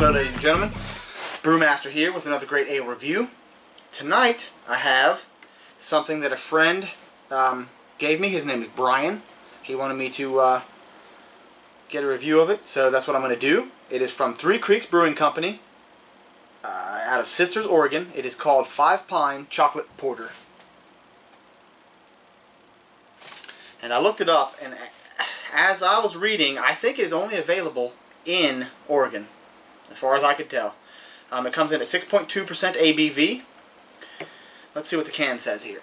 Hello ladies and gentlemen, Brewmaster here with another great ale review. Tonight I have something that a friend gave me. His name is Brian. He wanted me to get a review of it, so that's what I'm going to do. It is from Three Creeks Brewing Company out of Sisters, Oregon. It is called Five Pine Chocolate Porter. And I looked it up, and as I was reading, I think it is only available in Oregon, as far as I could tell. It comes in at 6.2% ABV. Let's see what the can says here.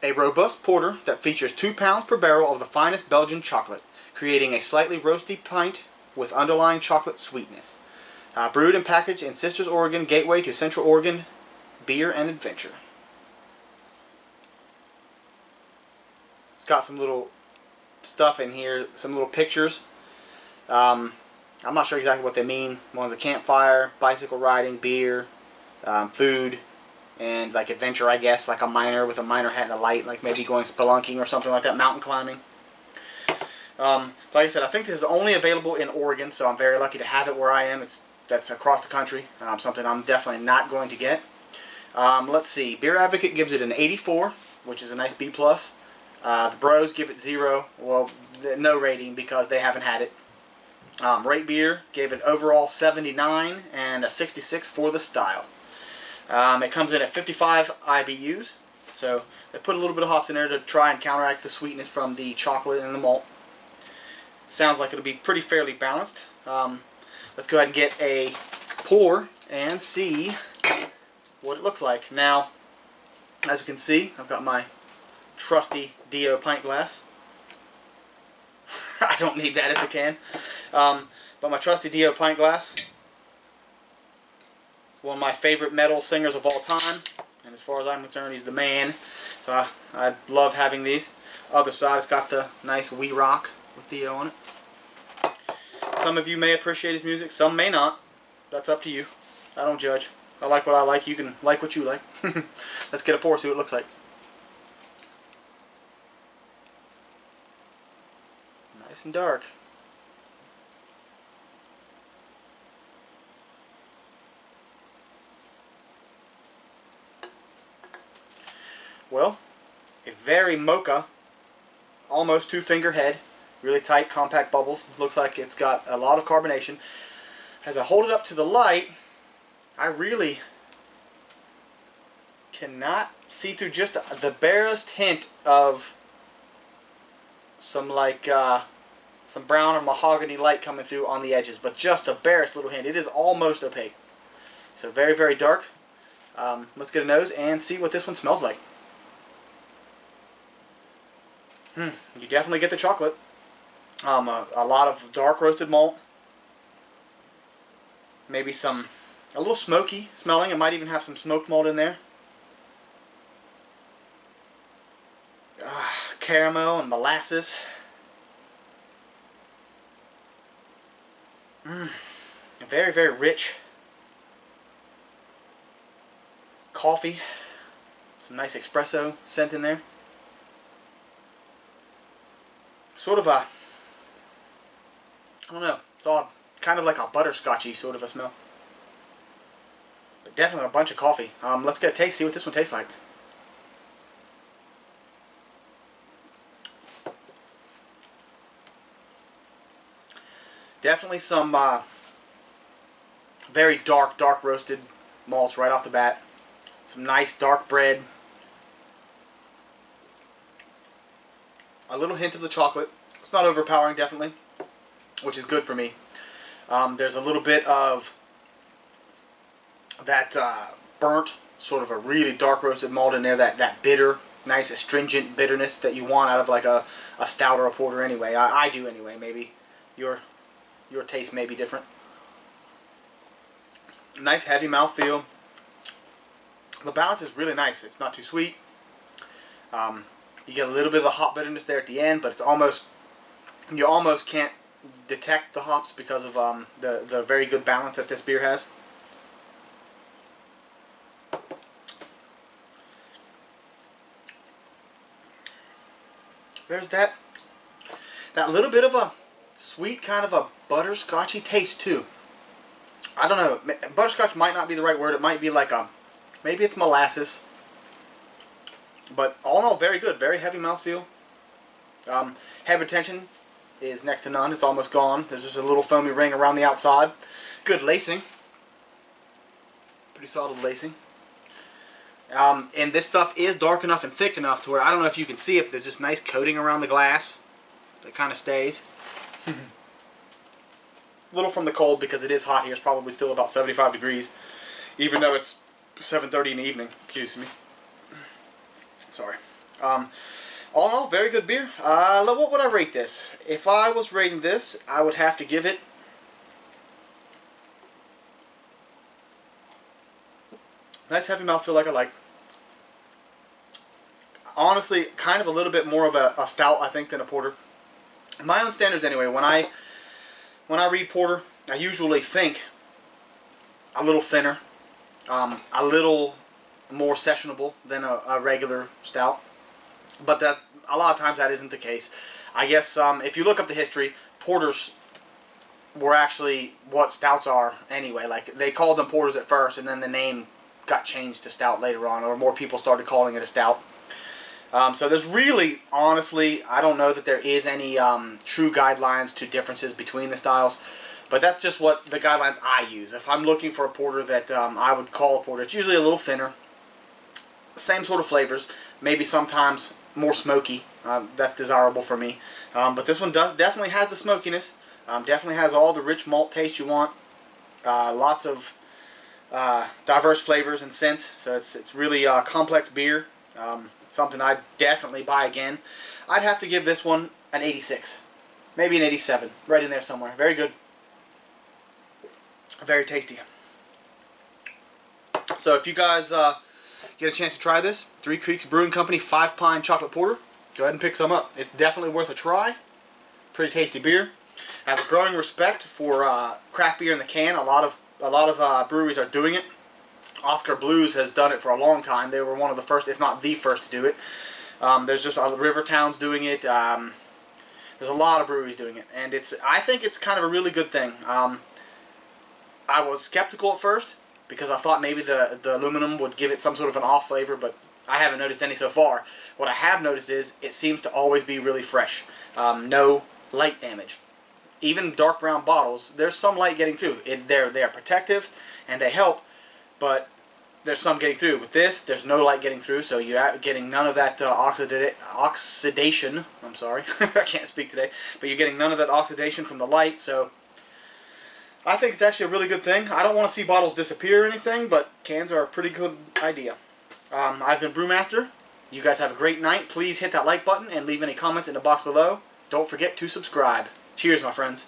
A robust porter that features 2 pounds per barrel of the finest Belgian chocolate, creating a slightly roasty pint with underlying chocolate sweetness. Brewed and packaged in Sisters, Oregon, gateway to Central Oregon beer and adventure. It's got some little stuff in here, some little pictures. I'm not sure exactly what they mean. One's a campfire, bicycle riding, beer, food, and like adventure, I guess, like a miner with a miner hat and a light, like maybe going spelunking or something like that, mountain climbing. Like I said, I think this is only available in Oregon, so I'm very lucky to have it where I am. That's across the country, something I'm definitely not going to get. Let's see, Beer Advocate gives it an 84, which is a nice B+. The Bros give it 0, well, no rating because they haven't had it. Rate Beer gave it overall 79 and a 66 for the style. It comes in at 55 IBUs, so they put a little bit of hops in there to try and counteract the sweetness from the chocolate and the malt. Sounds like it'll be pretty fairly balanced. Let's go ahead and get a pour and see what it looks like. Now, as you can see, I've got my trusty Dio pint glass. I don't need that, it's a can. But my trusty Dio pint glass. One of my favorite metal singers of all time. And as far as I'm concerned, he's the man. So I love having these. Other side, it's got the nice We Rock with Dio on it. Some of you may appreciate his music, some may not. That's up to you. I don't judge. I like what I like. You can like what you like. Let's get a pour, see what it looks like. Nice and dark. Well, a very mocha, almost 2-finger head, really tight, compact bubbles. Looks like it's got a lot of carbonation. As I hold it up to the light, I really cannot see through just the barest hint of some some brown or mahogany light coming through on the edges, but just a barest little hint. It is almost opaque. So very, very dark. Let's get a nose and see what this one smells like. You definitely get the chocolate. A lot of dark roasted malt. Maybe a little smoky smelling. It might even have some smoked malt in there. Caramel and molasses. Very, very rich. Coffee. Some nice espresso scent in there. Sort of a, I don't know, it's all kind of like a butterscotchy sort of a smell. But definitely a bunch of coffee. Let's get a taste, see what this one tastes like. Definitely some very dark roasted malts right off the bat. Some nice dark bread. A little hint of the chocolate. It's not overpowering, definitely, which is good for me. There's a little bit of that burnt, sort of a really dark roasted malt in there, that bitter, nice astringent bitterness that you want out of like a stout or a porter anyway. I do anyway. Maybe your taste may be different. Nice heavy mouthfeel. The balance is really nice. It's not too sweet. You get a little bit of the hop bitterness there at the end, but it's almost, you almost can't detect the hops because of the very good balance that this beer has. There's that little bit of a sweet, kind of a butterscotchy taste too. I don't know. Butterscotch might not be the right word. It might be like a, maybe it's molasses. But all in all, very good. Very heavy mouthfeel. Head retention is next to none. It's almost gone. There's just a little foamy ring around the outside. Good lacing. Pretty solid lacing. And this stuff is dark enough and thick enough to where, I don't know if you can see it, but there's just nice coating around the glass that kind of stays. A little from the cold because it is hot here. It's probably still about 75 degrees, even though it's 7:30 in the evening. Excuse me. Sorry. All in all, very good beer. What would I rate this? If I was rating this, I would have to give it nice heavy mouthfeel like I like. Honestly, kind of a little bit more of a stout, I think, than a porter. My own standards, anyway. When I read porter, I usually think a little thinner, a little more sessionable than a regular stout. But that a lot of times that isn't the case. I guess if you look up the history, porters were actually what stouts are anyway. Like, they called them porters at first, and then the name got changed to stout later on, or more people started calling it a stout. So there's really, honestly, I don't know that there is any true guidelines to differences between the styles, but that's just what the guidelines I use. If I'm looking for a porter that I would call a porter, it's usually a little thinner, same sort of flavors, maybe sometimes more smoky. That's desirable for me. But this one definitely has the smokiness, definitely has all the rich malt taste you want, lots of diverse flavors and scents, so it's really a complex beer. Something I'd definitely buy again. I'd have to give this one an 86. Maybe an 87. Right in there somewhere. Very good. Very tasty. So if you guys get a chance to try this, Three Creeks Brewing Company 5 Pine Chocolate Porter, go ahead and pick some up. It's definitely worth a try. Pretty tasty beer. I have a growing respect for craft beer in the can. A lot of breweries are doing it. Oscar Blues has done it for a long time. They were one of the first, if not the first, to do it. There's just Rivertown's doing it. There's a lot of breweries doing it, and I think it's kind of a really good thing. I was skeptical at first because I thought maybe the aluminum would give it some sort of an off flavor, but I haven't noticed any so far. What I have noticed is it seems to always be really fresh. No light damage. Even dark brown bottles, there's some light getting through. They're protective and they help, but there's some getting through. With this, there's no light getting through, so you're getting none of that oxidation. I'm sorry, I can't speak today. But you're getting none of that oxidation from the light, so I think it's actually a really good thing. I don't want to see bottles disappear or anything, but cans are a pretty good idea. I've been Brewmaster. You guys have a great night. Please hit that like button and leave any comments in the box below. Don't forget to subscribe. Cheers, my friends.